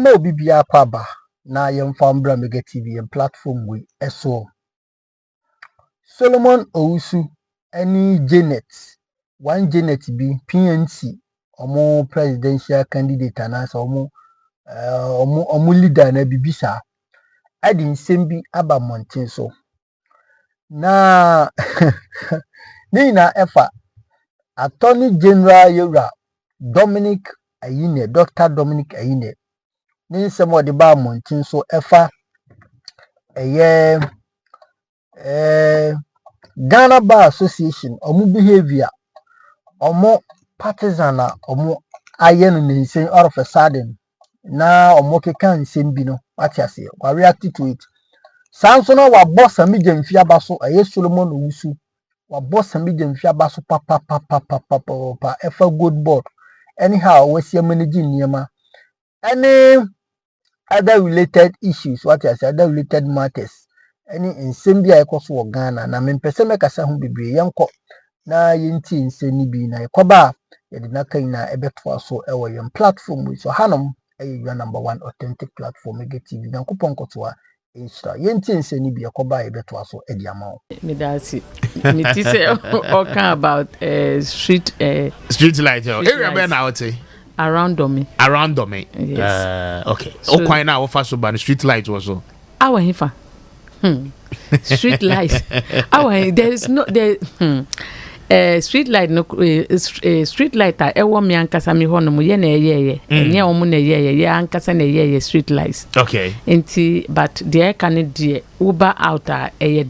mo bibia kwaba na yemfa mbra mega TV and platform we eso Solomon Owusu any Janet one Janet bi PNC omo presidential candidate anasa omo leader na bibisa adi nsem bi aba monten so na nina efa Attorney General Yura Dominic Ayine Dr. Dominic Ayine ni nsem odi ba monten so efa Ghana Bar Association omo behavior omo partisan na omo aye no nsen all of a sudden na omo keka nsem bi no atiase wa react to it sanso no wa boss Sammy Gyamfi abaso Solomon Owusu wa boss Sammy Gyamfi abaso pa efa good board anyhow we see managing niema any other related issues other related matters any nsem bi ayekoso wo Ghana na mempese mekasa ho bebre yenko na yenti nseni bi na yekoba yedi na kan na ebeto aso ewo yem platform we so hanom your number one authentic platform Mega TV na kupon kotoa Insta yenti nseni bi yekoba ebeto aso edi amao me that's me ti say talking about street light area be na wote around Domi yes okay so, o kwan na wo fa so ba street light was so our hifa street light there is no street light no street light ewo me ankasa me hono mo ye na ye enye omo na ye ankasa na ye street lights okay enti but there can the uber out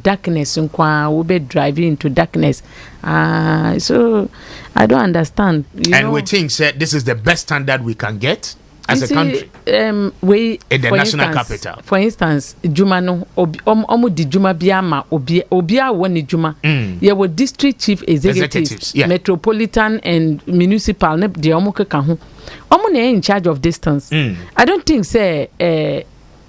darkness nkwa we be driving into darkness so I don't understand we think this is the best standard we can get as a country we in the national capital. For instance juma no omo di juma bia ma obia woni juma ye wo district chief executives yeah. Metropolitan and municipal ne de omo keka ho omo na in charge of distance I don't think say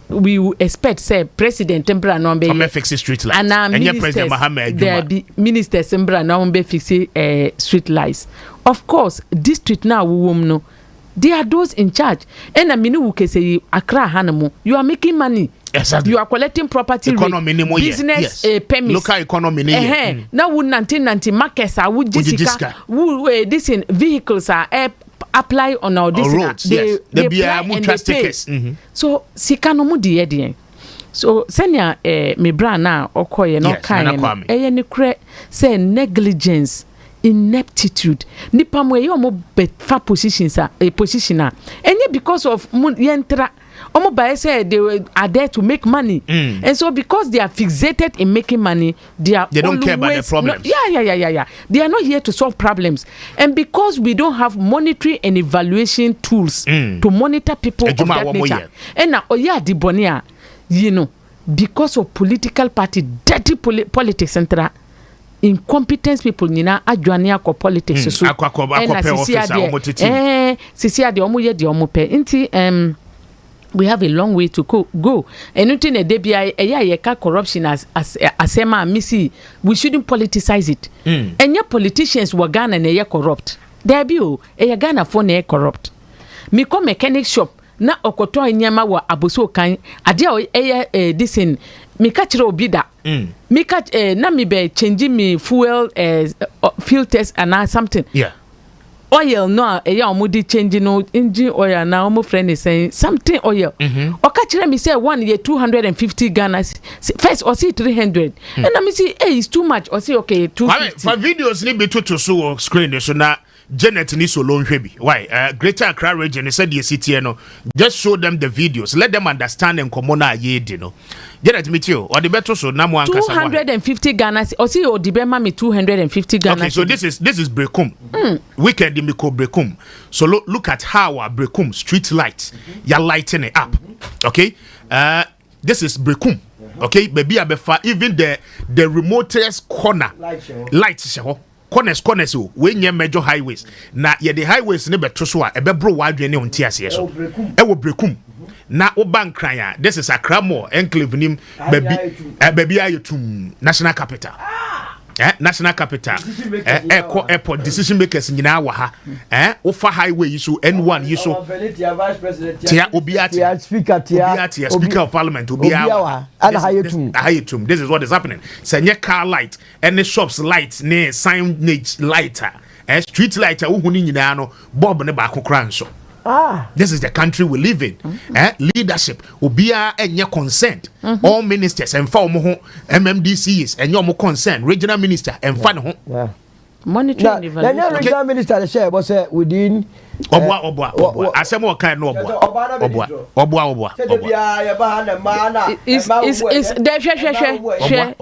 we expect say president mbra no be fix street lights and your president Mohammed there be ministers mbra no be fix street lights of course district now wom no they are those in charge and amini wuke say Accra hanamo you are making money exactly you are collecting property economy business permits local economy now would 1990 markets are would Jessica this in vehicles are apply on our roads they be tickets so sikano mu de so senior me bra na okoye no kan ni kre say negligence ineptitude nipa mo ye omo befa positions positioner enye because of yentra omo by say they are there to make money and so because they are fixated in making money they don't care about the problems they are not here to solve problems and because we don't have monetary and evaluation tools to monitor people of that nature and now di bonia because of political party dirty politics central incompetence people nina adwane akọ politics so sisia de omo ye de omo pe nti we have a long way to go anything e dey bia ye ka corruption as asema missy we shouldn't politicize it enya politicians wa Ghana na ye corrupt there be ye Ghana for na ye corrupt me come mechanic shop na okoto anyama wa aboso kan ade a this in me catch obi da me catch na me be changing me fuel filters and something oil no omudi changing no engine oil na omo friend is saying something oil o catch me say one year 250 Ghana first or see 300 and I me say it's too much or say okay 250 for videos ni be to so screen so na Janet ni so long hwebi why Greater Accra region said the city no just show them the videos let them understand and commona yedi no Janet mitio or the better so na mo ankasa 250 Ghana or see o the bema me 250 Ghana okay so this is Brekum weekend in Miko Brekum so look at how our Brekum street lights you're lighting it up okay this is Brekum okay baby abefa even the remotest corner light show corners when you major highways na ye the highways ne beto so a ebebro wadwe ne onti ase so e wo Brekum na oban kran this is Accra more enclave nim baby ayetum national capital national capital airport decision makers nyina wa ha ofa highway yiso N1 yiso tia obiati speaker of parliament obiawa and hayetum. This is what is happening. Senye car light any shops light ne signage lighter street lighter uhuni nyina no bob ne ba kokra nso. This is the country we live in. Leadership obia enye consent. All ministers and for MMDCs and your consent. Regional minister and fan ho. Monitoring evaluation. Regional minister share was within Obwa. Asemo kan no Obwa. Is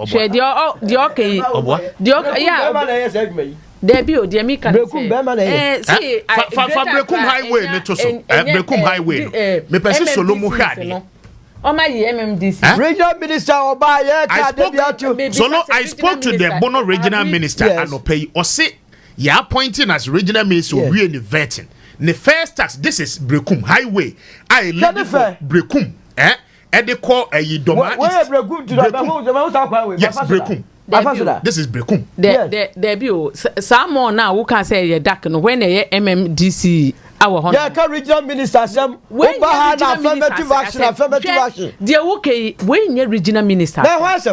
share the okay. Debut, dear me can Brekum highway netoso. Brekum highway. Me person solo mo hade. Oh my MMDC. Regional minister Obaye I spoke to the Bono regional minister Anopei. Or say you are appointing as regional minister we in vetting. The first tax this is Brekum highway. I live for Brekum. And they call a Yidoma. Where Brekum to the yes, Brekum. This is Brekum. Debut. Some more now who can say a duck when a MMDC our regional minister some affirmative action. Dear okay, when your regional minister.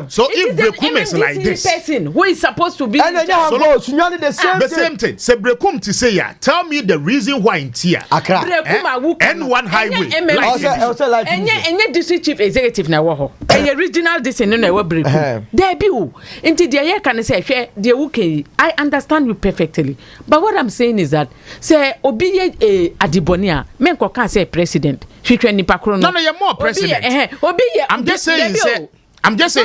So if Brekum is like this person who is supposed to be the same thing. Say Brekum to say tell me the reason why in Tia N1 highway and district chief executive na wo and regional this and na wo Brekum. Debut into the can say dear okay, I understand you perfectly. But what I'm saying is that say obi Adibonia, men can say president. She train nipa krono. No, you're more president. I'm just saying,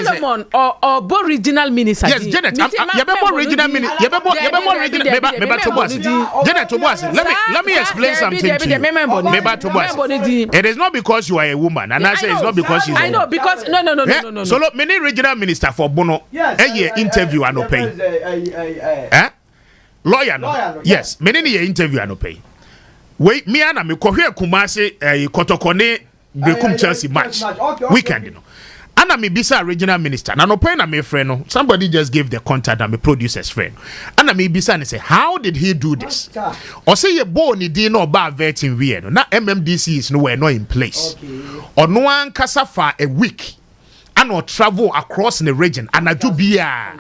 Solomon or Bo regional minister. Yes, Janet. You're more regional minister. You're more regional. Janet Tobuasi. Let me explain something to you. It is not because you are a woman, and I say it's not because she's. I know because no. So look, many regional minister for Bono. Yes. Interview and no pay. Lawyer no. Yes, many interview and no pay. Wait, me and me kohwe Kumasi Kotokone Brekum Chelsea match weekend, you know. And me bisa regional minister. Na no pay na me friend no. Somebody just gave the contact and me producer's friend. And me bisa and say, how did he do this? Or say ye born ni di no ba vetting we no. Na MMDC is nowhere not in place. Or no one kasa for a week. And or travel across the region Anajubia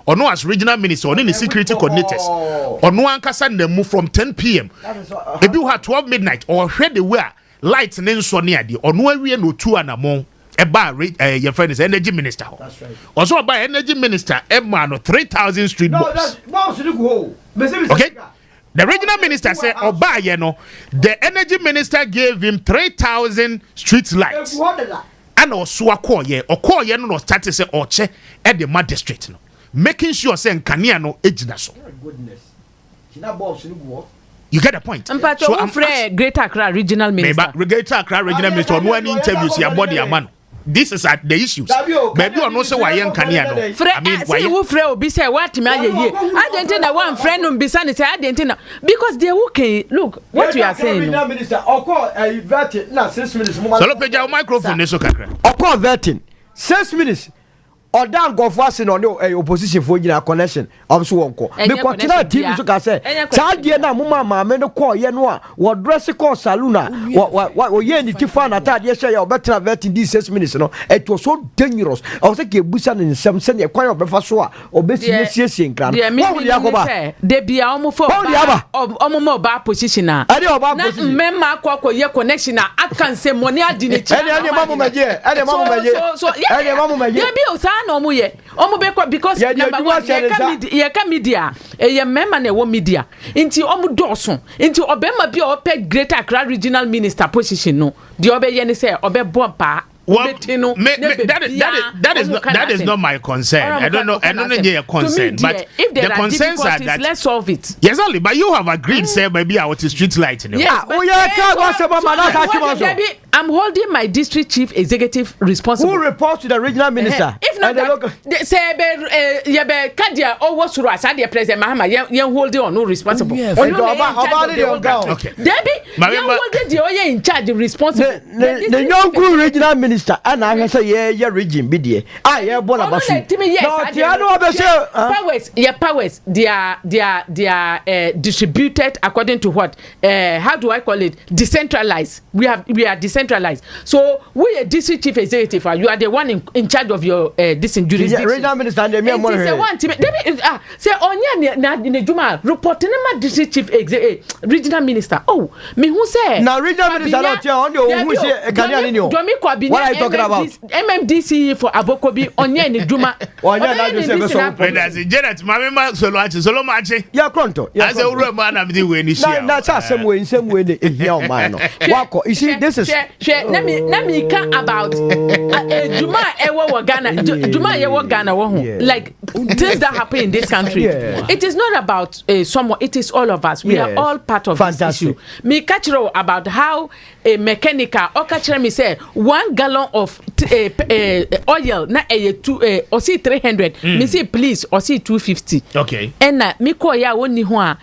or no as regional minister or any security coordinators or no one can them move from 10 p.m. Maybe you have 12 midnight or where they were lights and then so near the or no we no two and among a bar your friend is energy minister. That's right. Also by energy minister Emma 3,000 street box. Okay. The regional minister said, Oba, you know, the energy minister gave him 3,000 street lights. And also a call ye no start say oche at the magistrate no making sure say Nkania no ejina so. You get the point. So I'm Greater Accra regional minister. Greater Accra regional minister no any interviews your body a man. This is at the issues. Baby, or no say why Nkania no. I mean, why you friend obi say what me aye. I didn't know one friend umbisa say I didn't know because they okay. Look what we are saying. Minister, call vetting na 6 minutes. So look your microphone ne so kakra. Call vetting 6 minutes. Or down go fast in on the opposition for your connection. I'm so uncle. Because tonight, TV to say, Sadia Mama, men call Yenwa, what dress call Saluna, what yen if you find a tad, yes, you're better vetting these 6 minutes. No, it was so dangerous. I was thinking Busan in some send a choir of Befasua or Bessie in Grand. They be almost for Omo bar position. I don't about Memma Quaco, your connection. I can say money I didn't. No muye omo be because number one ye ka media ye member na wo media inti omo doso inti obema bi o pe Greater Accra regional minister position no de obeye ne say obebompa. That is not my concern. I don't know your concern, but if there the are concerns are that let's solve it. Yes, only, but you have agreed, say maybe I want to street light. Yes, I'm holding my district chief executive responsible. Who reports to the regional minister? If not, say Kadia or what's right, the president Mahama, you holding on no responsible. Okay, Debbie, you holding the in charge responsible. The young regional minister. minister and I say yeah region be there yeah bona basu no tiano be say powers they are distributed according to what how do I call it, decentralized. We are decentralized, so we a district chief executive, you are the one in charge of your this jurisdiction. Regional minister and me more say onya na juma reporting ma district chief regional minister. Oh, me who say now regional minister not here on the who say Ghanaian ni o. What are you talking about? MMDC for Abokobi onya ni juma. Onya na do say so. As Janet mama solo machi. Ya kronto. As a uru ma na be we ni share. Na same way dey here on man no. Wako you see this is let me can about juma ewo Ghana. Juma ewo Ghana wo hu. Like things that happen in this country. Yeah. It is not about someone, it is all of us. We are all part of this issue. Me catch about how a mechanical or catch me say 1 gallon of oil na or see 300 me say please or see 250. Okay. And me call ya woni ho a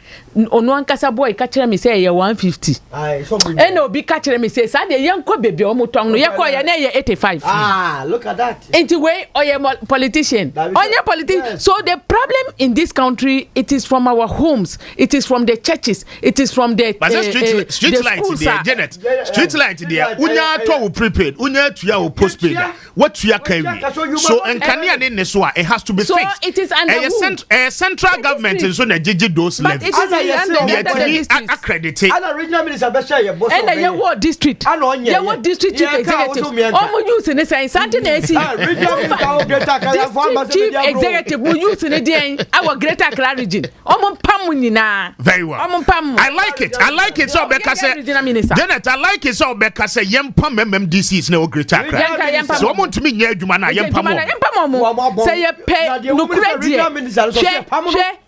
ono ankasa boy catch me say 150. And obi catch me say sa de yanko baby o motong no yakọ ya na 85. Look at that. Anyway, politician. Politician. So the problem in this country, it is from our homes, it is from the churches, it is from the street light there, Janet. Street light there. Unya to prepaid, unya tuya o postpaid. What tuya can we? So and Kenya ne so it has to be so fixed. It is under central government is so na jeje those level. Accredited. And regional minister be share your boss. And your ward district. Your ward district chief executive. Omo use ne say something na see. Chief executive will use in the our greater Accra region. Very well. I like it. So Becca said, Janet, I like it. So Becca said, Yempam MMDC is no greater Accra. So I want to mean Yedumana Yempam. Say a pay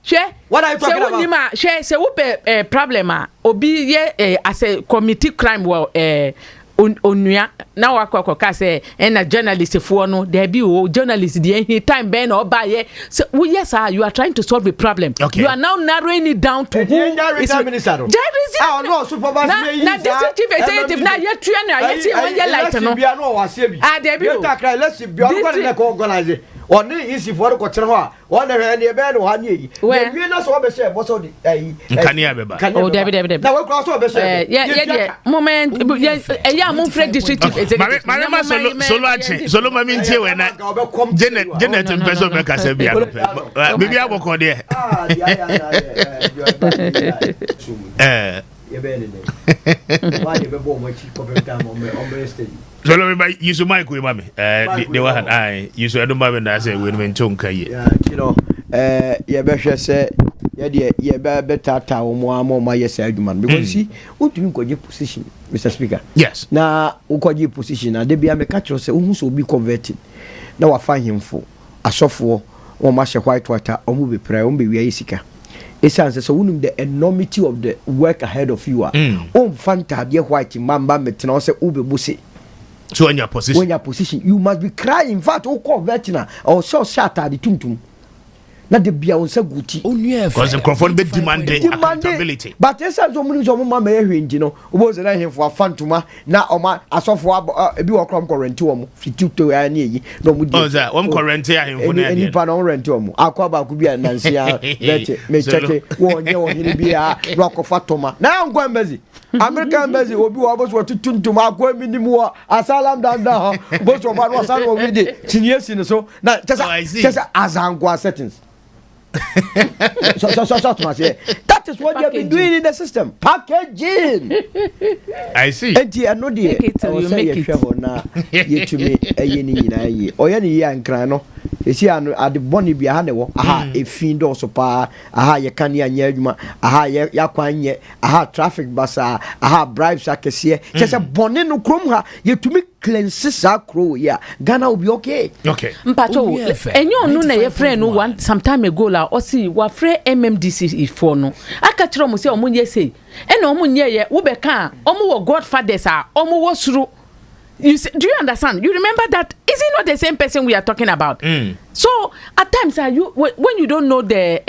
share. What are you talking about? Share say whoop problem. Obi ye as a committee crime well onua na wakọ say and a journalist for no there be journalist the time ben or buy so yes sir, you are trying to solve a problem. Okay. You are now narrowing it down to who is minister. No supervisor na district chief executive na ye tue na ye see one year light no there be let's be organize on easy for the quarter one the band one year we na so be share boss of the Kania beba oh there now we cross be share yeah moment yeah mo friend district chief executive Mama solo mami ntie we na Janet person be ka se bia bibi aboko de you so let me use your mic with mommy. They were I use I don't mind that say when chonka ye. You know, yeah, better say, yeah, better town more my yes, argument because see, what do you call your position, Mr. Speaker? Yes. Now, who call your position? And they be a catcher say, who will be converted. Now I find him for a software or master white water or movie prayer, be we isika. It sounds so the enormity of the work ahead of you are. Fanta, dear white mamba, metin, say, ube bussy. So in your position, you must be crying. In fact, all call vetina or so shatter the tuntum. Not the beer on so good. Because the conform be demanding accountability. But there's some money on my marriage, you know, was an him for a fun to ma now or my as of a be a crumb current to him, to any no would that one current here any pan on rent to him. Aquaba could be a Nancy, may check it, one year be a rock of Fatoma. Now I'm going busy. American busy will be almost what to tune to my women more as I am down, both of us are already 10 years in so now just as I'm settings. So, that is what you have been doing in the system. Packaging. I see. And I know the you to me a year or any year and crano. You see, at the bonny behind the wall, aha, a fiend also pa, aha, ya kanya nyejuma, aha, ya kwanye, aha, traffic basa, aha, bribes akesiye. Just a bonnet no crumha, you to me cleanses our crow, yeah. Ghana will be okay. Okay. Mpacho, and you know, na your friend no one some time ago la, or see what friend MMDC is for no. I catch them say, omunye say, and omunye ye, ubeka, omu godfathers are, omu was through. You see, do you understand? You remember that? Is it not the same person we are talking about? So at times, when you don't know the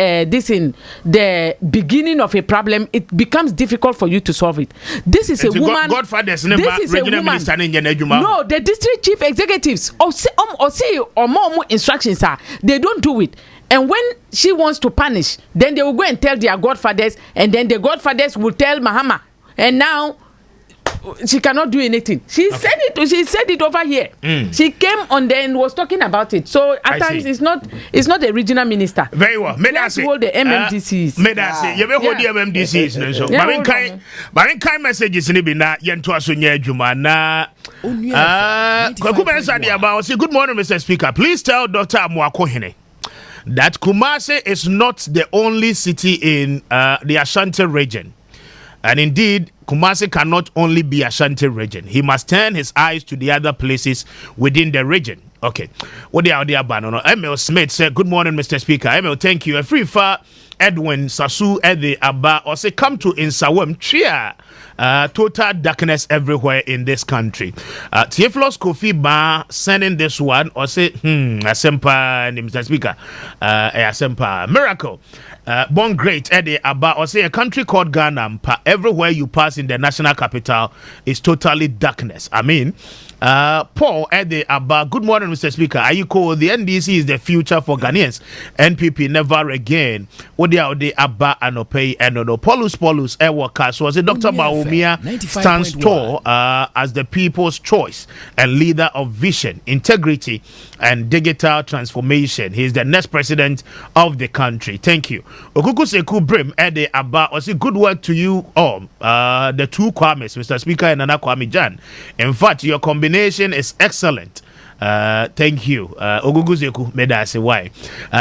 beginning of a problem, it becomes difficult for you to solve it. This is a woman. Godfathers, this is a woman. No, the district chief executives or more instructions are they don't do it. And when she wants to punish, then they will go and tell their godfathers, and then the godfathers will tell Mahama, and now she cannot do anything. She said it over here. She came on there and was talking about it. So at times it's not the regional minister. Very well. Let's hold the MMDCs. You may hold the MMDCs. But in kind messages in Ibina, Yentua Sunya Jumana. Good morning, Mr. Speaker. Please tell Dr. Amwakohene that Kumasi is not the only city in the Ashanti region. And indeed, Kumasi cannot only be Ashanti region. He must turn his eyes to the other places within the region. Okay. What are the Abanono? Emil Smith said, good morning, Mr. Speaker. Emil, thank you. A free far Edwin Sasu Ede Abba or say come to Insawam Tria. Total darkness everywhere in this country. Tieflos Kofi Ba sending this one or say, Asempa, Mr. Speaker, Asempa, miracle. Born great, Eddie Abba, or say a country called Ghana, everywhere you pass in the national capital is totally darkness. I mean, Paul Eddie Abba, good morning, Mr. Speaker. Are you cool? The NDC is the future for Ghanaians. NPP never again. Odi Abba Anope Enono. Paulus Ewaka. So as a Dr. Baumia stands tall as the people's choice and leader of vision, integrity, and digital transformation. He is the next president of the country. Thank you. Okukuseku Brim Ede Abba. I say good work to you all. The two Kwames, Mr. Speaker, and Nana Kwame Jan. In fact, your combination is excellent. Thank you. Oguguzeku Meda say why.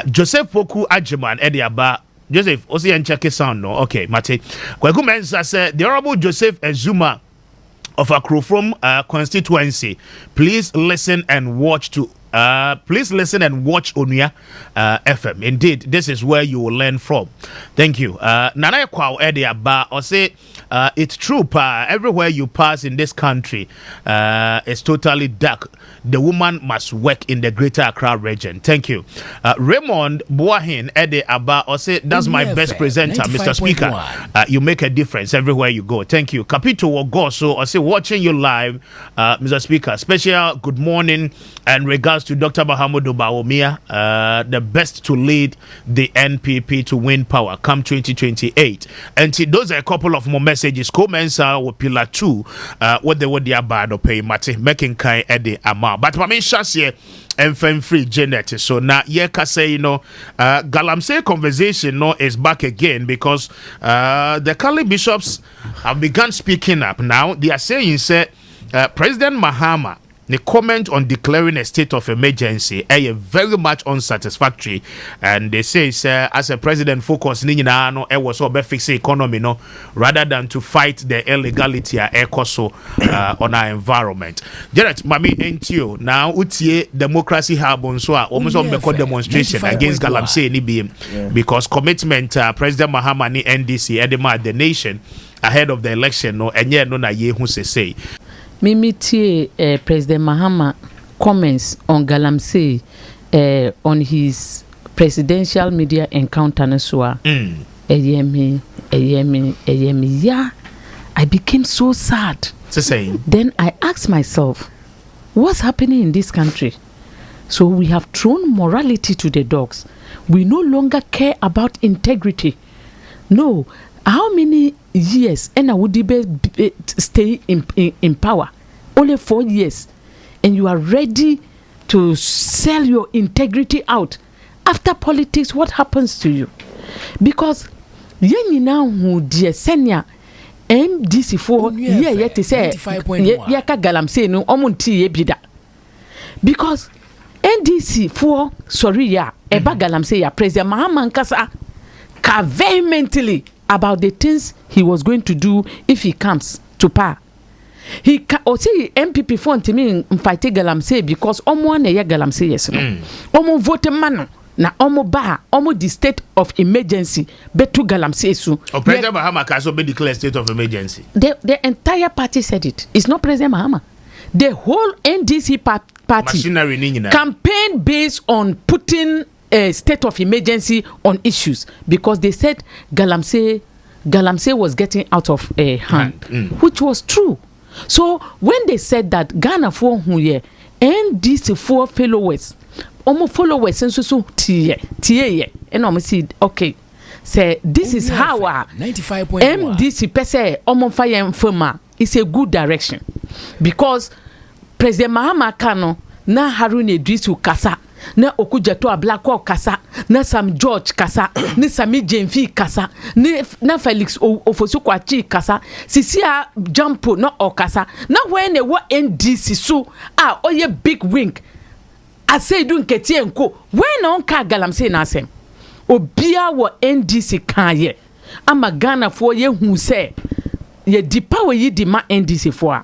Joseph Poku Ajiman Ede Abba. Joseph, Osi and check his sound no. Okay, Mate. Kwaku Mensa said the Honorable Joseph Ezuma of Akrofrom constituency. Please listen and watch Onuya FM. Indeed, this is where you will learn from. Thank you. Nana Kwao Ede Abba or say it's true, everywhere you pass in this country, it's totally dark. The woman must work in the Greater Accra region. Thank you. Raymond Boahin Ede Abba or say that's my best presenter, Mr. Speaker. You make a difference everywhere you go. Thank you. Capito Ogoso or say watching you live, Mr. Speaker. Special good morning and regards to Dr. Bahamudu Bawumia, the best to lead the NPP to win power come 2028. And those are a couple of more messages. Comments with Pillar 2, what they would bad or pay Mate, making kind Eddie Ama. But I mean, Shasia and free Janet. So now, say, galamsey conversation is back again because the Kali bishops have begun speaking up. Now, they are saying, President Mahama, the comment on declaring a state of emergency is very much unsatisfactory, and they say as a president focus was fix the economy rather than to fight the illegality on our environment. Jared, mami NTO now utie democracy hub on so almost on demonstration against galamsey because commitment President Mahama ni NDC edema the nation ahead of the election na yehu say. Mimiti President Mahama comments on galamsey on his presidential media encounter Nesua. Yeah, I became so sad. Then I asked myself, what's happening in this country? So we have thrown morality to the dogs. We no longer care about integrity. No. How many years Udibe stay in power? Only 4 years. And you are ready to sell your integrity out. After politics, what happens to you? Because yen now who dear senior MDC for yet to say yaka galamsey no omunti ye bida. Because NDC for eba galamsey ya President Mahama Nkasa ka vehemently about the things he was going to do if he comes to power. He see MPP for me fight galamsey because omo na ye galamsey yes no. Omo vote man na omo ba omo the state of emergency betu galamsey su. President Mahama can also be declared state of emergency. The entire party said it. It's not President Mahama. The whole NDC party campaign based on putting a state of emergency on issues because they said galamsey was getting out of hand, which was true. So when they said that Ghana for who ye NDC for followers, followers so tie and almost said okay. Say this is how our 95.1 MDC pese fire firma is a good direction because President Mahama Kano na Haruna Idrisu kasa na Okujato Ablako kasa na Sam George kasa na Sammy Gyamfi kasa na Felix Ofosukwachi kasa Sisia Jampo na okasa na when they were NDC so oye big wing I say do nketi enko when on ka galamsey na asem obia wo NDC kan ye ama Ghana for ye hu say ye di power ye di ma NDC for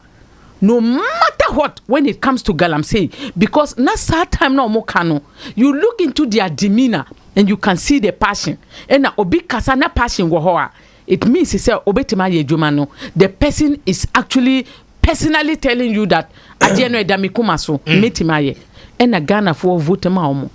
no matter what when it comes to galamsey because na sad time na omo kano you look into their demeanor and you can see the passion and na obi kasa na passion wo ho a it means say obetima ye dwuma no the person is actually personally telling you that ade no edami kuma so metima ye and na Ghana for vote ma omo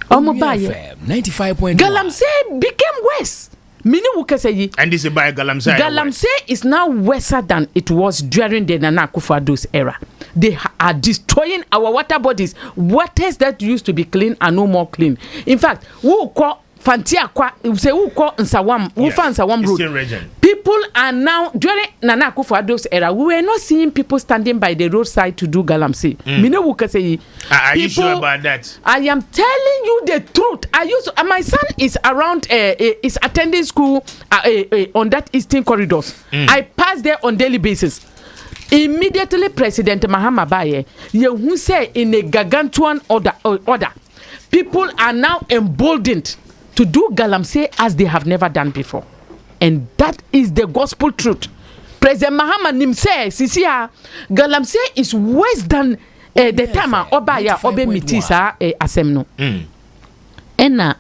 95.1 galamsey became worse. Meaning wukeseyi. And this is by galamsey. Galamsey is now worse than it was during the Nana Akufo-Addo's era. They are destroying our water bodies. Waters that used to be clean are no more clean. In fact, who call Fantia Kwa, say who call Nsawam, who found Nsawam Road. People are now during Nana Akufo-Addo's era. We were not seeing people standing by the roadside to do galamsey. Meaning wukeseyi. Are you sure about that? I am telling you the truth. My son is around, is attending school on that Eastern Corridors. I pass there on daily basis. Immediately, President Mahama Baye, who say in a gargantuan order, people are now emboldened to do galamsey as they have never done before. And that is the gospel truth. President Mahama Nimse, Sisia, galamsey is worse than the time Obaya Obe Mitisa Asemno. And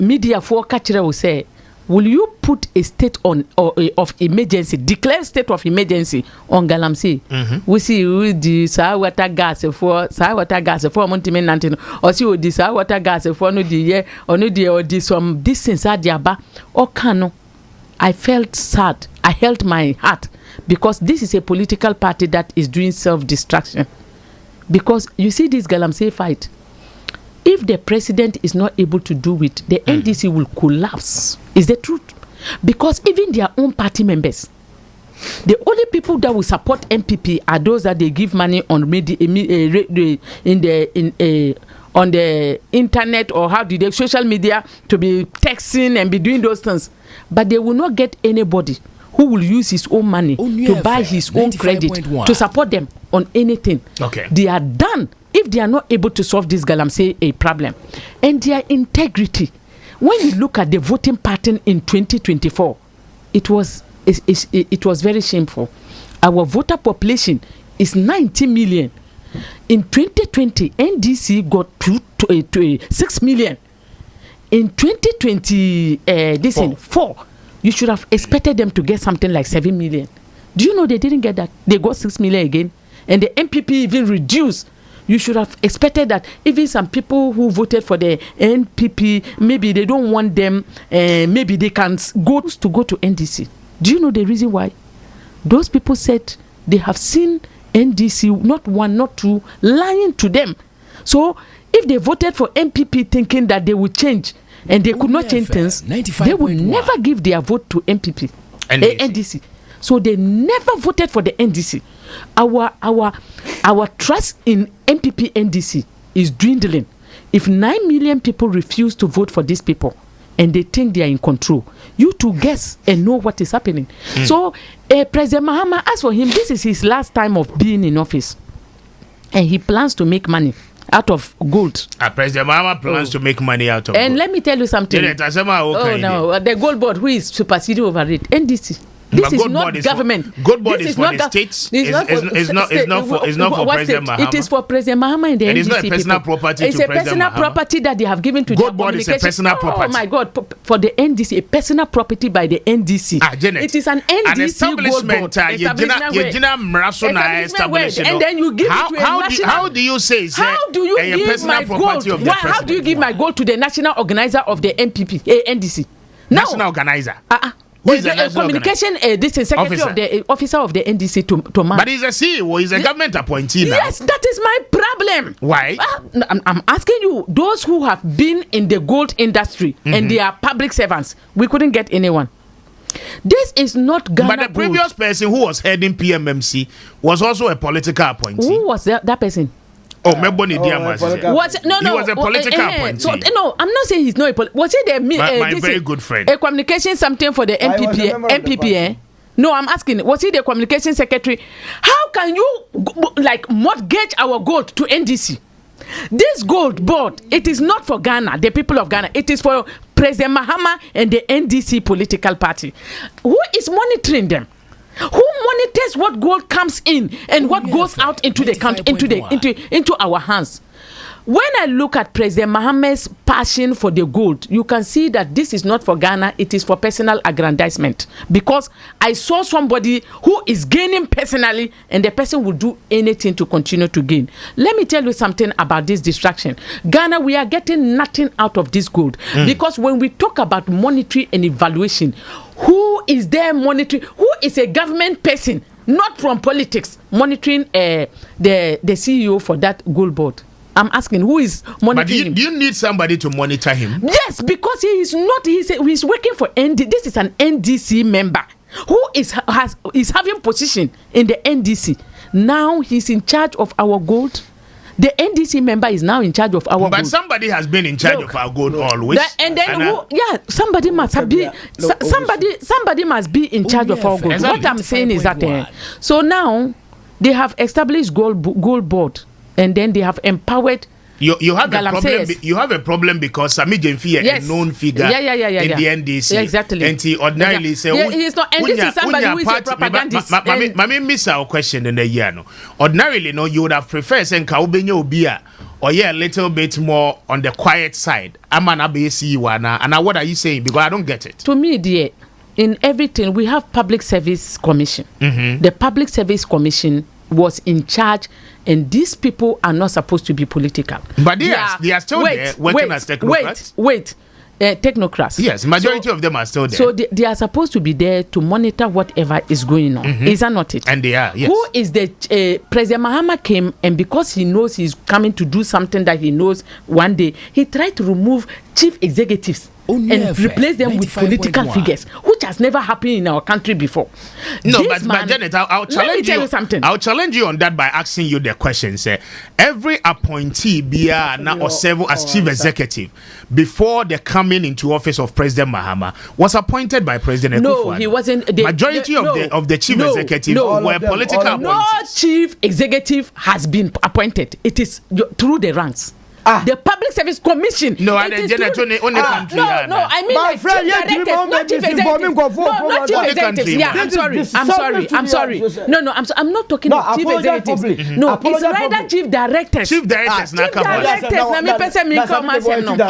media for catcher will say, will you put a state on of emergency, declare state of emergency on galamsey? We see the water gas for Montimen Nantino, or see the water gas for no year or no dear or this some distance at Yaba or Kano. I felt sad. I held my heart because this is a political party that is doing self-destruction. Because you see this galamsey fight. If the president is not able to do it, the NDC will collapse. Is the truth? Because even their own party members, the only people that will support MPP are those that they give money on on the internet or how do they social media to be texting and be doing those things. But they will not get anybody who will use his own money to buy his own credit to support them on anything. Okay. They are done if they are not able to solve this galamsey a problem. And their integrity. When you look at the voting pattern in 2024, it was very shameful. Our voter population is 90 million. In 2020, NDC got 6 million. In 2024, you should have expected them to get something like 7 million. Do you know they didn't get that? They got 6 million again. And the MPP even reduced. You should have expected that even some people who voted for the NPP, maybe they don't want them, maybe they can go to NDC. Do you know the reason why? Those people said they have seen NDC, not one, not two, lying to them. So if they voted for MPP thinking that they would change and they could not change things, they would never give their vote to MPP, NDC. So they never voted for the NDC. Our trust in MPP NDC is dwindling. If 9 million people refuse to vote for these people and they think they are in control, you to guess and know what is happening. So President Mahama, as for him, this is his last time of being in office. And he plans to make money out of gold. President Mahama plans to make money out of gold. And let me tell you something. The gold board, who is superseding over it? NDC. This is not government. Gold board is for the states. It's not for President Mahama. It is for President Mahama and the NDC. It's not a personal property. It's a personal property that they have given to Gold board is a personal property. Oh my God! For the NDC, a personal property by the NDC. Janet, it is an NDC gold board. And then you give it to a national. How do you say? How do you give my gold? How do you give my gold to the national organizer of the NDC? National organizer. Who is the communication? This is secretary of the officer of the NDC to man. But he's a CEO. He's a government appointee now. Yes, that is my problem. Why? I'm asking you. Those who have been in the gold industry and they are public servants, we couldn't get anyone. This is not Ghana. But the previous person who was heading PMMC was also a political appointee. Who was that person? Oh, Meboni Diamas. He was a political appointee. So, no, I'm not saying he's not a political. Was he my very good friend? A communication something for the MPP? No, I'm asking. Was he the communication secretary? How can you mortgage our gold to NDC? This gold board, it is not for Ghana, the people of Ghana. It is for President Mahama and the NDC political party. Who is monitoring them? Who monitors what gold comes in and what goes out into the country, into our hands? When I look at President Mahama's passion for the gold, you can see that this is not for Ghana, it is for personal aggrandizement. Because I saw somebody who is gaining personally, and the person will do anything to continue to gain. Let me tell you something about this distraction. Ghana, we are getting nothing out of this gold. Because when we talk about monetary and evaluation, who is there monitoring? Who is a government person, not from politics, monitoring the CEO for that gold board? I'm asking, who is monitoring him? Do you need somebody to monitor him? Yes, because he is not. He's working for NDC. This is an NDC member who is having position in the NDC. Now he's in charge of our gold. The NDC member is now in charge of our gold. But somebody has been in charge of our gold always. Somebody must have been. Somebody must be in charge of our gold. Exactly. What I'm saying is that so now they have established gold board. And then they have empowered. You have a problem. You have a problem because Sammy Gyamfi is a known figure in the NDC. Yeah, exactly. And he ordinarily say, he's not. And this is somebody who is a propagandist. Mami miss our question in the year. No, ordinarily, no, you would have preferred saying Kaubenyo Obia or a little bit more on the quiet side. I'm an ABC wana. And now what are you saying? Because I don't get it. To me, dear, in everything we have Public Service Commission. The Public Service Commission was in charge, and these people are not supposed to be political. But they are still there working as technocrats. Technocrats. Yes, majority of them are still there. So they are supposed to be there to monitor whatever is going on. Is that not it? And they are, yes. Who is the President Mahama came, and because he knows he's coming to do something that he knows one day, he tried to remove chief executives and replace them with political figures, which has never happened in our country before. No, but Janet, I'll challenge you. Something. I'll challenge you on that by asking you the question. Say, every appointee now or serve as chief executive before the coming into office of President Mahama was appointed by President Akufo-Addo. No, he wasn't. Majority of the chief executives were political appointees. No chief executive has been appointed. It is through the ranks. The Public Service Commission. No, I mean like friend, chief directors, not chief executives. Not chief executives. Yeah, I'm sorry. No, I'm not talking about chief executives. No, it's rather chief directors. Chief directors.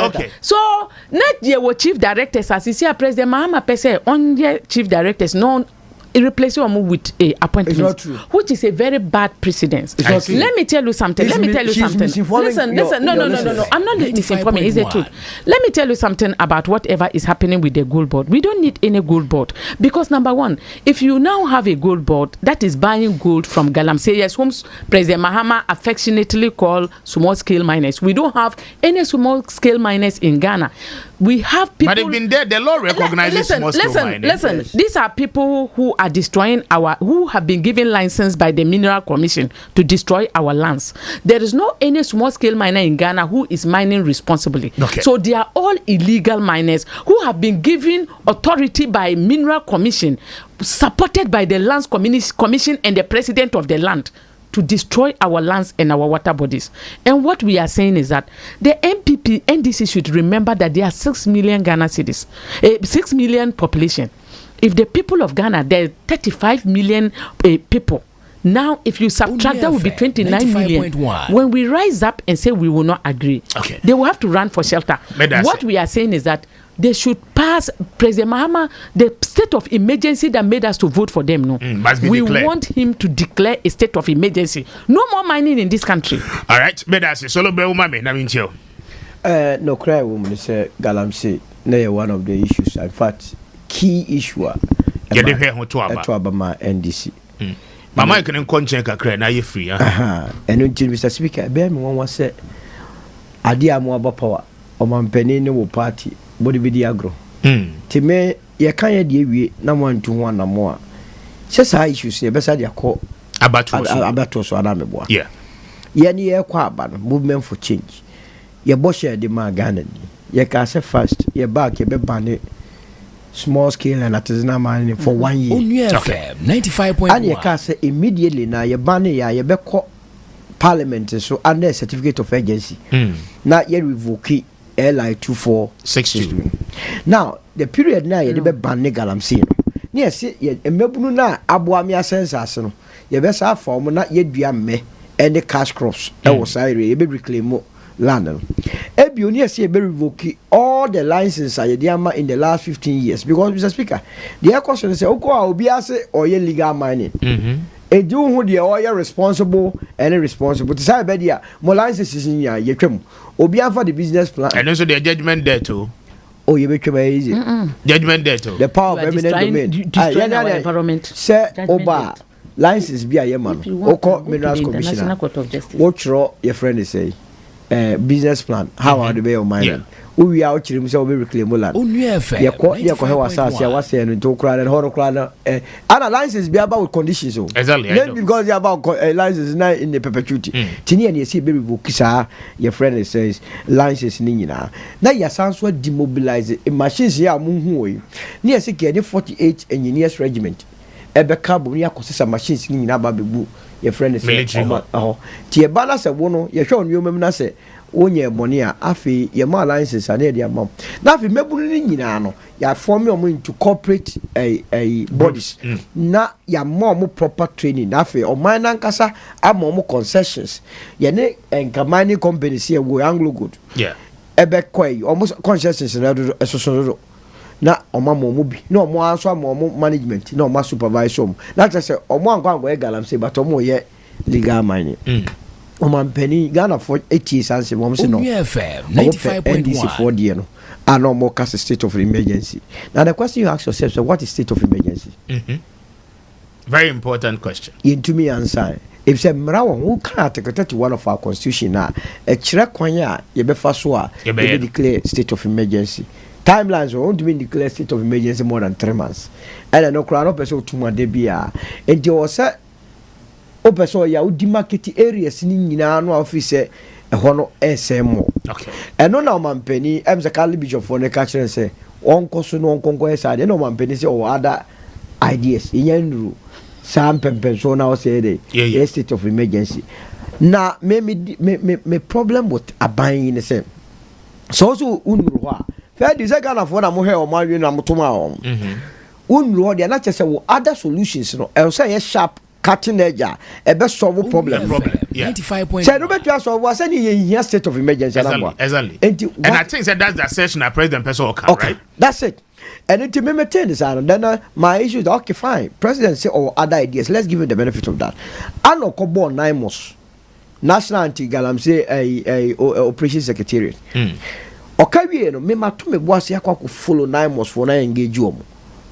Okay. So, not your chief directors, as you see, President Mahama Pese on the chief directors, no. Replace them with appointments, which is a very bad precedence. Let me tell you something. Listen. No. I'm not misinforming. It's the truth. Let me tell you something about whatever is happening with the gold board. We don't need any gold board because number one, if you now have a gold board that is buying gold from galamsey, whom President Mahama affectionately call small scale miners, we don't have any small scale miners in Ghana. We have people. But even there, the law recognizes small scale mining. Listen. These are people who are destroying who have been given license by the Mineral Commission to destroy our lands. There is no any small scale miner in Ghana who is mining responsibly. Okay. So they are all illegal miners who have been given authority by Mineral Commission, supported by the Lands Commission and the president of the land, to destroy our lands and our water bodies. And what we are saying is that the NDC should remember that there are 6 million Ghana cities, 6 million population. if the people of Ghana, there are 35 million people. Now, if you subtract, that would be 29 million. When we rise up and say we will not agree, they will have to run for shelter. What we are saying is that they should pass President Mahama the state of emergency that made us to vote for them. No, we want him to declare a state of emergency. No more mining in this country. All right, that's solo mame. No cry, woman. Say galamsey. No, one of the issues. In fact, key issue. Yeah, they hear to Abama NDC. Mama can conchen kakra na you free. And Mr. Speaker, bear me one was say, Adia mo about power. O man penny no party. Body be the agro. Time ye can't ye na 1 to 1 na more. Says I issue say best idea call abato so adameboa. Yeah. Ye ni ye kwa ban movement for change. Ye boshe de ma Ghana ni. Ye ka say first ye back ye be ban small scale and artisanal mining for 1 year. Okay. 95.1. And ye ka say immediately na ye ban ya ye be call parliament so under certificate of agency. Na ye revoke LI 2462. Now, the period now you be ban galamsey. Yes, ye mebunu na aboami asense no. Ye be sa form na ye dua me and the cash crops. That was I ye be reclaim land. Ebi oni ye be revoke all the licenses I dey in the last 15 years because Mr. Speaker, the question say oko a obi ase or ye legal mining. E do who the oil responsible and irresponsible. To say be there, more licenses in ya ye twem. Obi for the business plan. And also the judgment there too. Oh, you make it easy. Judgment there too. The power of eminent domain. Destroying our environment. Say Oba license be a yeman. Oko Minerals Commissioner. What your friend is say? Business plan. How are the bay of mining? We are out himself will reclaim land. Your court, your was saying and to crowd and horror crowd. And license be about conditions. Exactly. Because you're about license now in the perpetuity. Tini and you see baby bookisa, your friend says license nina. Now your sons were demobilized. Machines here moon. Near security 48 engineers regiment. Ebe carbon ya kosisa machines nina babu. Your friend is saying, oh, Tia Bana said, one, you're showing you, Memna say. Onye money afi ye ma alliances ane dia mam na afi mebunu ni nyina no ya form you into corporate bodies na ya mo proper training na afi o man nankasa am concessions ye ne enka mining companies here go Anglo Good ebe kwai almost concessions na do eso na oma mo bi na omo anso mo management na omo supervisor na say omo anko galamsey but omo ye legal mining Oman penny Ghana for 8 years and say no NDC 4 year no and no more cast a state of emergency. Now the question you ask yourself, so what is state of emergency? Very important question. Into me answer. If say mrawo who can't take one of our constitution now a chira kwanya ye be fa so a ye be declare state of emergency. Timelines won't mean declare state of emergency more than 3 months. And no crowd person to ma de bia. And you say opeso ya udi market areas ni nyina no office ho no SM. Okay. Eno na mampani emse Kali Bishop for ne ka kire say onko so no onko esa no mampani say o other ideas yenru sam pempen so na o say the state of emergency. Na me problem with aban ni say so unru ho a fa di say Ghana for na mo he o ma wi na motoma o unru ho de na che say other solutions no e say ye sharp cutting edge a best solve problem. 95.1. Say no better solve was any state of emergency. Exactly. And I think that that's the session that President Peso right? That's it. And it may maintain this and then my issue is okay fine. President say other ideas. Let's give him the benefit of that. I know Kobo Naimos National Anti-Galamsey Operation Secretariat. Okay, no me matu me boss ya kwa follow Naimos for na engage you.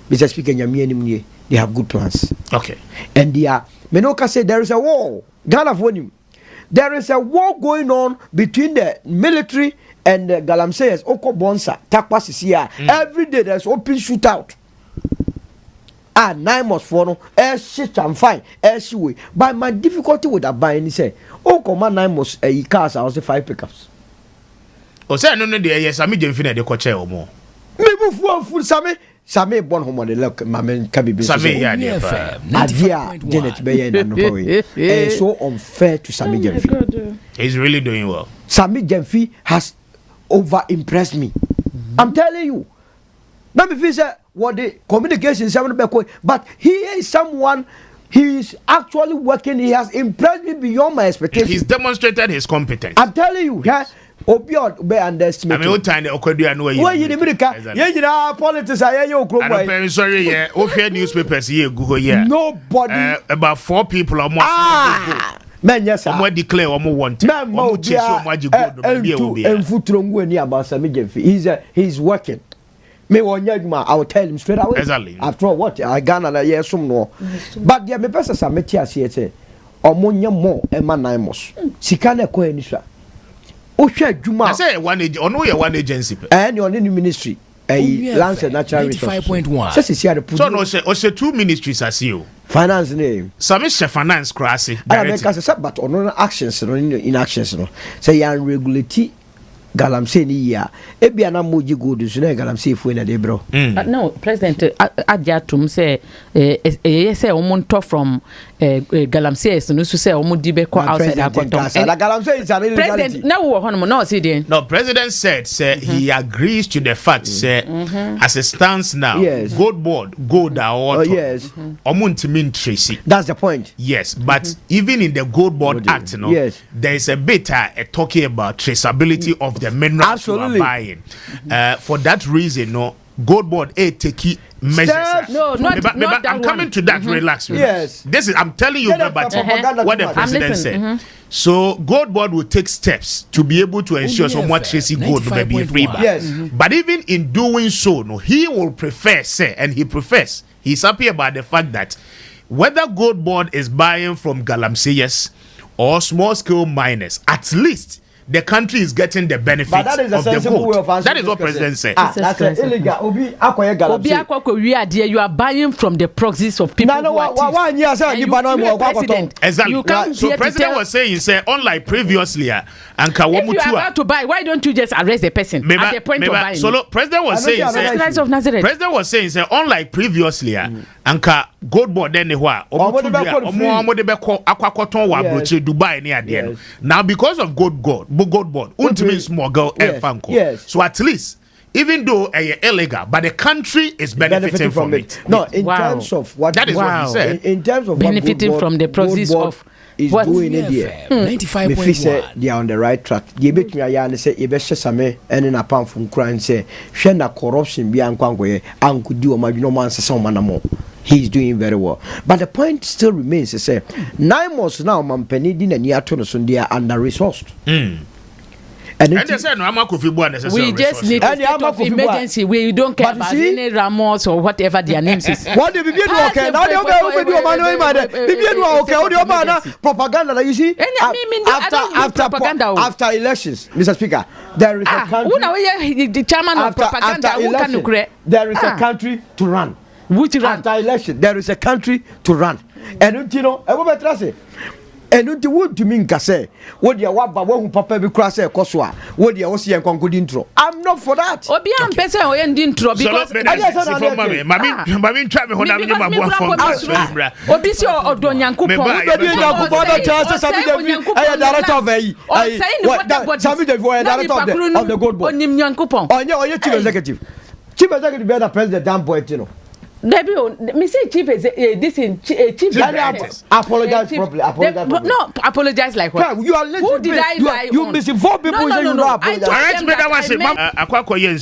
Mr. Speaker Nyamie they have good plans. Okay. And they are Menoka said there is a war. Ghana for him. There is a war going on between the military and the galamseyers. Oko Bonsa, Takwa Sisia. Every day there's open shootout. 9 months for no, shit I'm fine, way. But my difficulty with that buying is say, Oko man 9 months cars I was 5 pickups. O say no dey Sammy Gyamfi dey ko chair o mo. Me move full Sammy born home on the look, my man can be Sammy Janet Bayer and so unfair to Sammy Gyamfi. He's really doing well. Sammy Gyamfi has over impressed me. I'm telling you. Let me feel say what the communication but he is someone. He is actually working. He has impressed me beyond my expectations. He's demonstrated his competence. I'm telling you, yeah. Obiod be underestimate. I mean, what time the Okwadu know you? Why you in America? Yeah, politics. I'm sorry, yeah. Official newspapers here, Google, yeah. Nobody. About 4 people or more. Man, yes, sir. More declare or more wanted. Man, more so much good. And Futrongu and about Sammy Gyamfi. He's working. Me I will tell him straight away. Exactly. After what I Ghana yes some no. But the me person Sameti asiete. Omonya more Emma Naimos. Sikane ko enisha. Ohwe Juma. I say one agency, or no one agency. And your new ministry. Lands and Natural Resources. 95.1. So no say 2 ministries as you. Finance name. Some finance crassy. I make us but on actions in actions no. Say yan regulate galamsey ni ya ebi ana moji gold so na galamsey fu na de bro. No, President Adjatum say say omonto from galamsey so no say omodi be ko outside akoton. And galamsey is an illegality. President na wo hono no see den. No, President said he agrees to the fact say as it stands now, gold board gold are yes. Omuntimin Tracy. That's the point. Yes, but even in the Gold Board Act, no, there is a bit talking about traceability of the minerals you are buying. For that reason, no, Gold Board take measures. No, not I'm coming to that. Relax. Yes, this is. I'm telling you what the president said. So Gold Board will take steps to be able to ensure somewhat tracy gold may be free. Yes, but even in doing so, no, he will prefer and he prefers. He's happy about the fact that whether Gold Board is buying from galamseyers or small scale miners, at least the country is getting the benefits of the gold. That is what President said. That's illegal. Obi galamsey. You are buying from the proxies of people who are exactly. So President was saying, unlike previously, and if you are about to buy, why don't you just arrest the person at the point of buying? So President was saying, President was saying, unlike previously, and Gold Board then Dubai. Now because of Gold Board, ultimately small girl and fanco. Yes. So at least, even though illegal, but the country is benefiting from it. No, in terms of what that is what he said. In terms of benefiting from the process of is what doing in there. 95.1. They are on the right track. You bet me I say you bet same and in a pan from crime say shena corruption be ankwangoye anku di o ma no man say manamo. He's doing very well. But the point still remains to say 9 months now mampeni di na ni ato no so they are under resourced. And they said, no, we just need a state of emergency. We don't care about any Ramos or whatever their names is. What do you do? Okay, now they propaganda. You see, after elections, Mr. Speaker, there is a country. The chairman of propaganda. There is a country to run. Which run? After election, there is a country to run. And you know, everybody trust and you would to mean say what you want, but one papa be cross a coswa. What you see and conclude intro. I'm not for that. Obian Pesa or intro because Mammy try me when I'm in my boy from Obisio or Don Yanko. Director of the Gold Board. Chief Executive. Chief Executive better President Dan Boetino. Me say chief is this in chief. Apologize properly. No, apologize like what? You are who did I lie? You misinform people. No. Alright, Akwakwa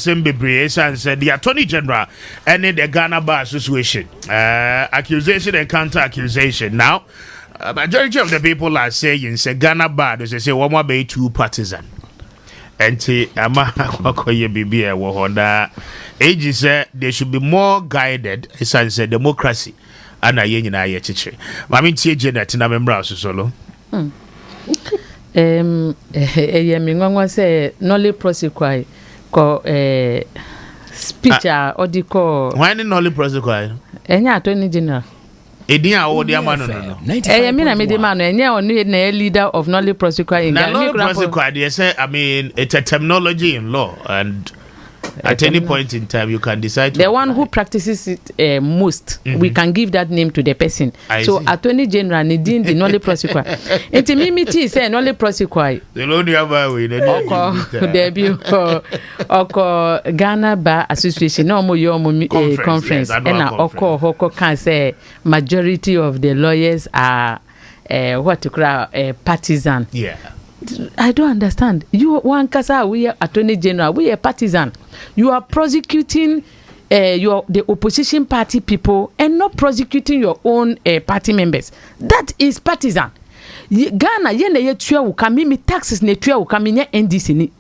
said the Attorney General and the Ghana Bar Association accusation and counter accusation. Now, majority of the people are saying say Ghana Bar they say one more be too partisan. And Akwakwa bibi e wo honda. Age said they should be more guided. It's a democracy. And I yen na ye chiche. Mami tie Janet na membra solo. Ngwa say nolly prosecute ko speech odiko. Why ni nolly prosecute? Enya Attorney General. Edin a wo dia manu no. Me na me di manu enya onu na leader of nolly prosecute in Ghana. Nolly prosecute they say I mean it's a terminology in law and At any point in time, you can decide to the one who practices it most, we can give that name to the person. So Attorney General Nidin the Nolly Prosecutor. Intimimity say Nolly Prosecutor. The only other way debut or Ghana Bar Association no more your conference and Oko Hoko can say majority of the lawyers are what to call partisan. Yeah. I don't understand. You one kasa we are Attorney General, we are partisan. You are prosecuting the opposition party people and not prosecuting your own party members. That is partisan. Ghana yene ye tua wuka mi taxes ne tua wuka mi nye NDC ni.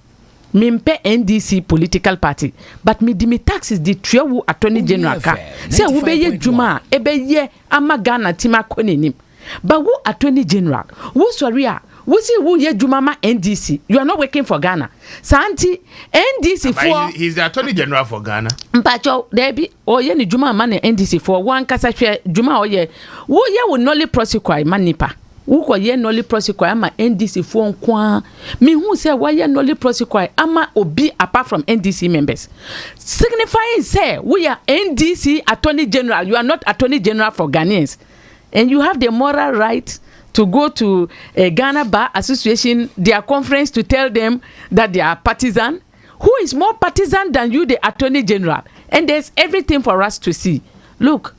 Mi mpe NDC political party, but mi di mi taxes di tua wu Attorney General ka. Se wu be ye juma ebe ye ama Ghana tima kone nim. But wu Attorney General, wu sorry we see who ye Jumama NDC. You are not working for Ghana. Santi NDC for he's the Attorney General for Ghana. Mpacho debi o ye ni Juma man NDC for one kasa hwe Juma o ye. Wo ye wo nolly prosecute manipa. Wo ko ye nolly prosecute ama NDC for nkwa. Me hu say wo ye nolly prosecute ama obi apart from NDC members. Signifying say we are NDC Attorney General. You are not Attorney General for Ghanaians. And you have the moral right to go to a Ghana Bar Association, their conference, to tell them that they are partisan. Who is more partisan than you, the Attorney General? And there's everything for us to see. Look,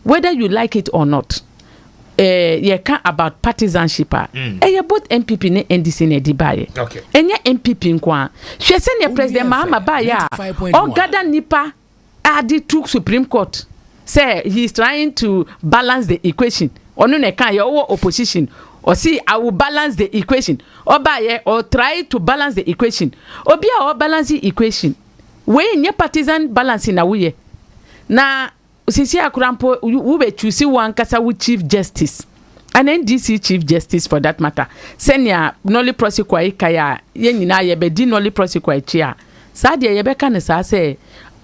whether you like it or not, you can't about partisanship. You both MPP ne NDC ne dibaye. Okay. And your MPP nkwa. She send your President Mahama Baya. Or Gada Nipa adi to Supreme Court. Say he is trying to balance the equation. Onu ne kan your opposition or see I will balance the equation or try to balance the equation obi a balance the equation we nye partisan balancing na we na sisi akurampo we be choose one kasa with chief justice and NDC chief justice for that matter senior nolly prosecutor kaya ye nyina ye be di nolly prosecutor chia sa de ye be kan sa say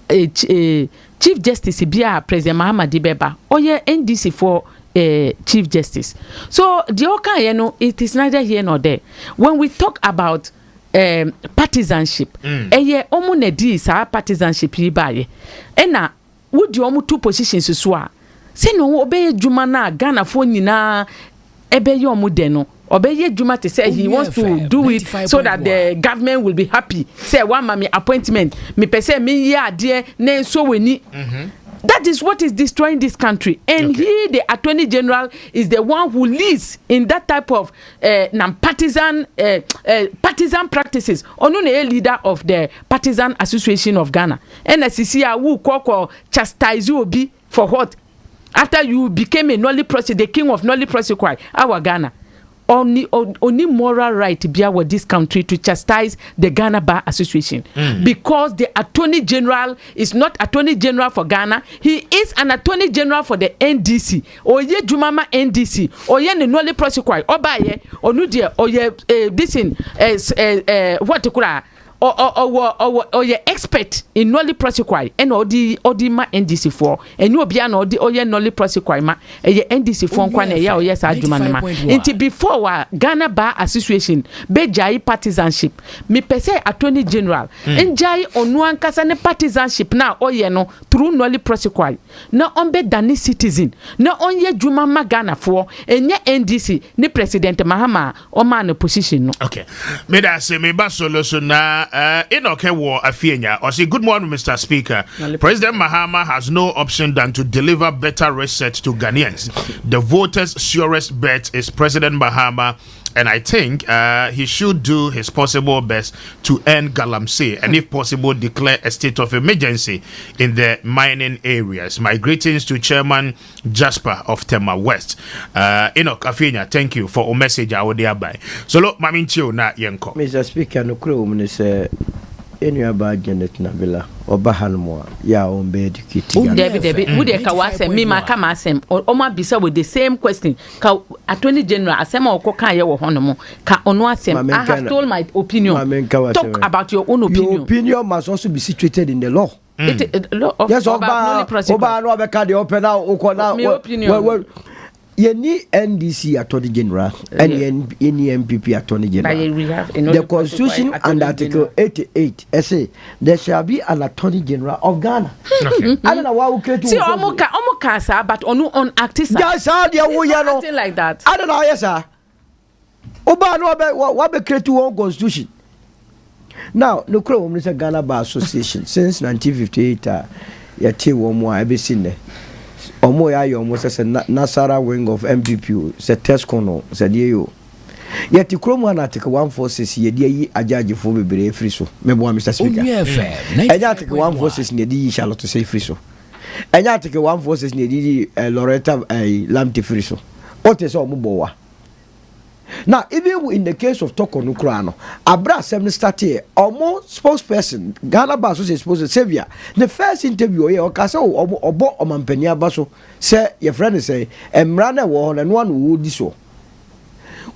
chief justice bia president Muhammad Beba oye NDC for chief justice. So the okay, it is neither here nor there. When we talk about partisanship, omu ne di sa partisanship yibaye. Ena would you omu two positions so say no obey juma na Ghana for nyina ebe ye omu de no obey juma to say he wants to do it so that the government will be happy. Say one mami appointment me pese me ya de na so weni. That is what is destroying this country. And he, the Attorney General, is the one who leads in that type of partisan practices. Only a leader of the Partisan Association of Ghana. NSCC who call chastise you be for what? After you became a nolly prosecutor, the king of nolly prosecutor, our Ghana. Only moral right to be our this country to chastise the Ghana Bar Association because the Attorney General is not Attorney General for Ghana. He is an Attorney General for the NDC. Oye Jumama NDC. Oye ne nolly prosecutor. Obaye onudie oye this in what to call or your expert in nolly prosecutor and odi ma NDC for and you be an oye nolly prosecutor ma e NDC for nkwa na ya oye sa adwuma na ma nti before wa Ghana Bar Association be jai partisanship me pese Attorney General enjai onu ankasa ne partisanship na oye no through nolly prosecutor na on be dani citizen na onye dwuma ma Ghana for enye NDC ne President Mahama o ma no position no. Okay, me da say me ba solution na Enoke War Afienya or say good morning Mr. Speaker. President Mahama has no option than to deliver better reset to Ghanaians. The voters' surest bet is President Mahama, and I think he should do his possible best to end galamsey and if possible declare a state of emergency in the mining areas. My greetings to Chairman Jasper of Tema West. Enoch Afienya, thank you for a message I would thereby. So look, Maminchio na yenko. Mr. Speaker, no crew say any about Janet Nabila or Bahalmoa, ya on bed kitty. David, would you kawase me makamasem or ma bisa with the same question? Ka Attorney General asema okoka ye wo honomo ka ono asem. I have told my opinion. Talk about your own opinion. Your opinion must also be situated in the law. Yes, Oba no Oba no be ka the open now. My opinion. Yeni NDC Attorney General and any MPP Attorney General. The Constitution and Article 88 say there shall be an Attorney General of Ghana. Okay. I don't know why we create. See, Omoka, but on actors. Yes, sir. Something like that. I don't know. Yes, sir. Oba no what be create one Constitution. Now, no crow Mr. Ghana Bar Association since 1958. Yati one more I be seen there. Omo ya yo almost say Nasara wing of MPP say Tesco no said you. Yet you chrome one article 146 ye dey ajaji fo bebre free so. Mebo Mr. Speaker. Enya article 146 ne di Charlotte say free so. Enya article 146 ne di Loretta Lamte free so. What is omo bowa? Now, even in the case of Toko Nukrano, Abra 7 started almost spokesperson, Ghana Basso is supposed to savior. The first interview, or Casa or Mampenia Basso, say, your friend say, and Rana war and one who would so.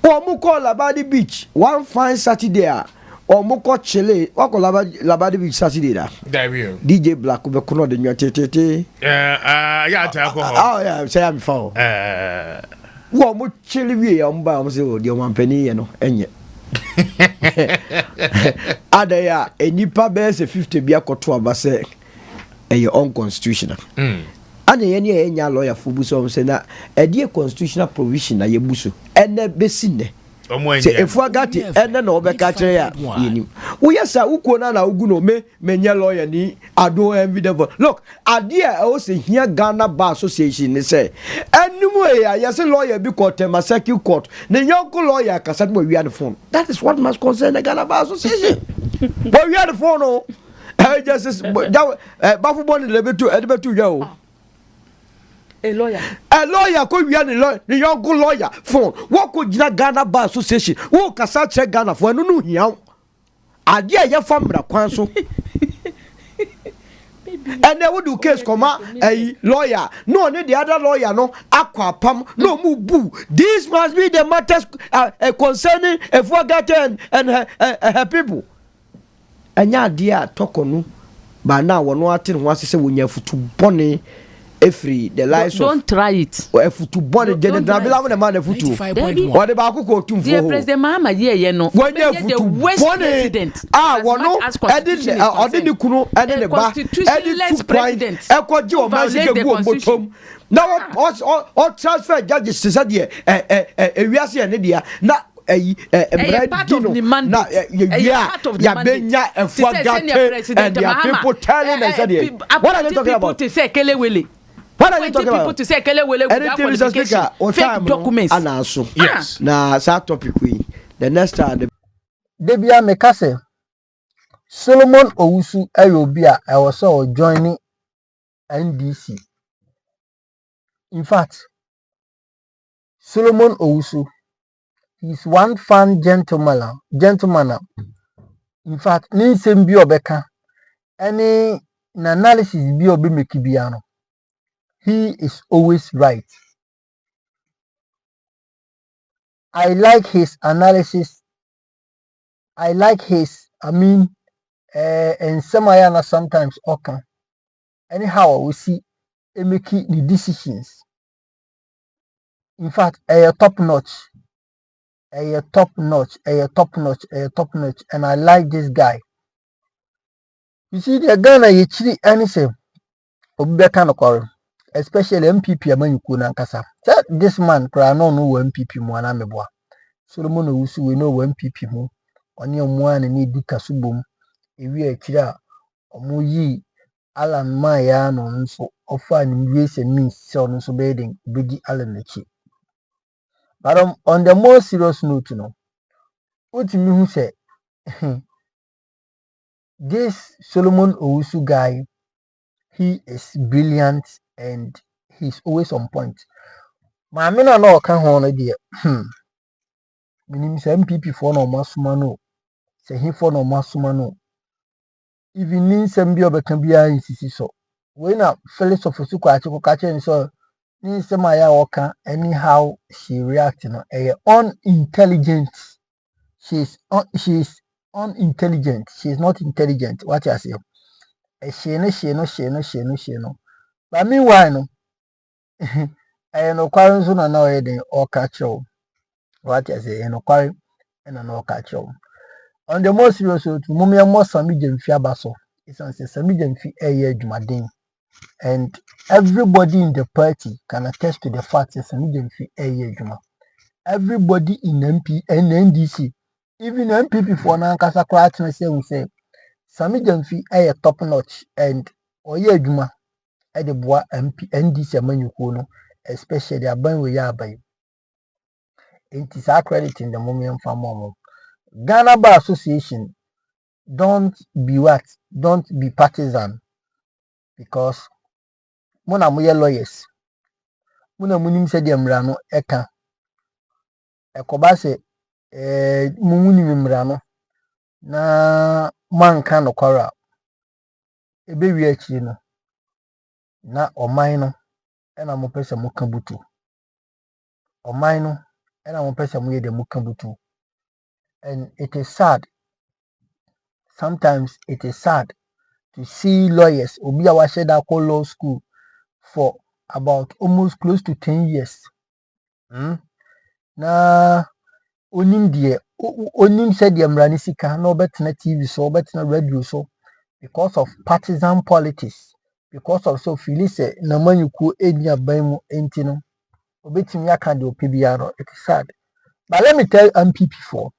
Or Muko Labadi Beach, one fine Saturday, or Muko Chile, or Labadi Beach Saturday. DJ Black will be called in your tete. Yeah, oh, yeah, say I'm foul. Wo mo chili wi ya mba mo se o de o mampani ye no enye adaya enipa be se 50 bia koto aba se eye unconstitutional ane ye ne enya lawyer fo bu so se na e de constitutional provision na ye buso ene besi ne se efu agati ene na obeka kire ya yenim wo yesa ukuo na ugu no menye lawyer ni ado evidence. Look, idea o se hia Ghana Bar Association ni say anyway yes lawyer be court Masaki court the young lawyer kasa mo wi phone. That is what must concern the Ghana Bar Association. But we had the phone no just bafu boni lebetu yo a lawyer could be the young lawyer phone. What could Ghana Bar Association? Who kasa check Ghana for no here? Idea ya family kwanso. And they would do case comma a lawyer. No, the other lawyer no aqua pam no mubu. This must be the matters concerning a forgotten and her people. And ya dear tokonu, but now one wanting was to say when you have to bonny. Free the lies don't try it. Or if to body general Nabila the man of futu. What about who to dear President Mahama ye no. When you have to West president. One no I didn't kuno and then the constitution president. Ekwaji o masike bu omotom. Now all transfer judges said here ewiase ene dia na part of the mandate. Benya and people telling us what are they talking about? To say Kelewele. What are you talking about? People to say Kelewele with fake documents. Yes. Now, that topic the next time. Debia Mekase Solomon Owusu Ayobia I was so joining NDC. In fact, Solomon Owusu is one fine gentleman. In fact, ni sembi obeka any analysis bi obi mekibiano. He is always right. I like his analysis. I like his, and Samayana sometimes okay. Anyhow, we see making the decisions. In fact, top notch. Top notch, and I like this guy. You see, the Ghana actually anything, especially MPP among Kunankasa. This man, I no MPP Mwana Meboa. Solomon Owusu, we know MPP mo. On your one and need Dikasubum. If we are clear, Omuyi, Alan Maya, no, so often ways and means, so so bedding, Biggie Alan the chief. But on the more serious note, what me who say, this Solomon Owusu guy, he is brilliant and he's always on point. My men are not can hold idea. Meaning MPP for no masumano, say him for no masumano. Even means some be obekambia in so. When a Felix of Fusuka catch and so. Maya Oka, anyhow she reacts, unintelligent. She's unintelligent. She's not intelligent. What I say? She no. But meanwhile, no. no quarry soon and now or catch you. What I say, no quarry and no catch you. On the most serious to Mumia more Sammy Gyamfi abaso. It's on Sammy Gyamfi a year Jumadin. And everybody in the party can attest to the fact that Sammy Gyamfi a year Juma. Everybody in MP and NDC, even MPP for Nankasa Kratna say Sammy Gyamfi a top notch and or year Juma at the bois MP NDC Manukono, especially a ban we are by. It is accrediting the Mumian Farmer. Ghana Bar Association, don't be what? Don't be partisan because muna muye lawyers. Muna munim se de mrano eka. Ekoba se mumuni mrano na manka no kwara. Ebe wi achi no na oman no ena mo pese mo kabutu. Oman no ena mo pese mo ye de mo kabutu. And it is sad. Sometimes it is sad to see lawyers obi a wa sheda ko law school for about almost close to 10 years. Na onim de onim said the mrani sika na obetena TV so obetena radio so because of partisan politics, because of so feel say na manyuku edi aban mu enti no obetimi aka de opibiaro. It is sad, but let me tell MPP for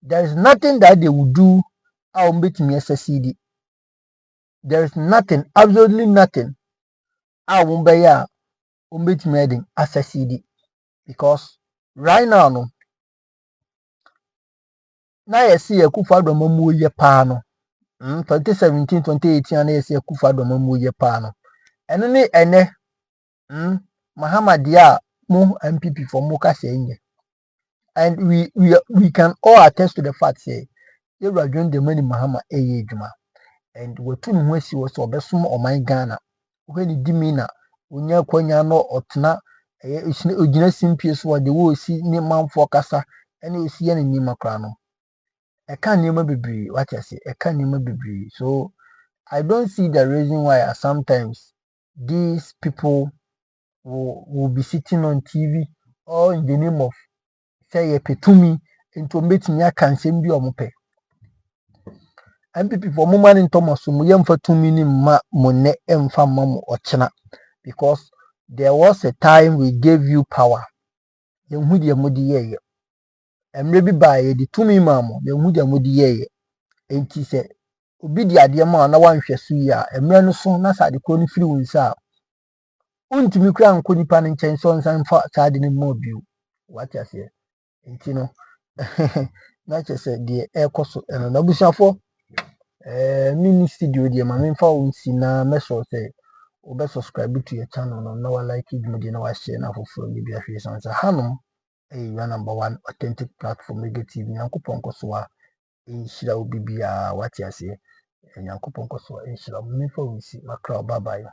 there is nothing that they will do a obetimi SSCD. There is nothing, absolutely nothing a umbeya obetimi edin SSCD because right now no na yesi Akufo-Addo mamu ye pa no 2017 2018 na yesi Akufo-Addo mamu ye pa no eno ne ene Muhammad ya mu MPP for mu ka enye. And we can all attest to the fact say you are doing the money Muhammad eye adwuma and we tun ho asi wo so obesom oman Ghana wo ni dimi na onya kwanya no otena ogina simpie so de wo si ni manfo kasa ene osi ye ni makra no eka nima bibiri what I say eka nima bibiri. So I don't see the reason why sometimes these people will be sitting on TV or in the name of say petumi into meeting ya kansem bi omope. MPP for moment in Thomas mu yemfa tumi ni ma monne emfa mamu ochena because there was a time we gave you power. Yenhu de mudi yeye. Emre bi ba ye de tumi mamo yenhu de mudi yeye. Enti se obi di ade ma na wanhwe so yi a emre no so na sa de ko ni firi wonsa untimi kura nko nipa ne nchen so nsan fa sa de ni mo biu what I say. Enti no na chese de ekoso eno na busiafo mini studio de ma memfa wonsi na meso say obe subscribe to your channel no na wa like video na wa share na foforo bi bia hwe sansa hanom your number one authentic platform negative nyankopon koso a inshira obi bia what I say nyankopon koso inshira memfa wonsi makra bye bye.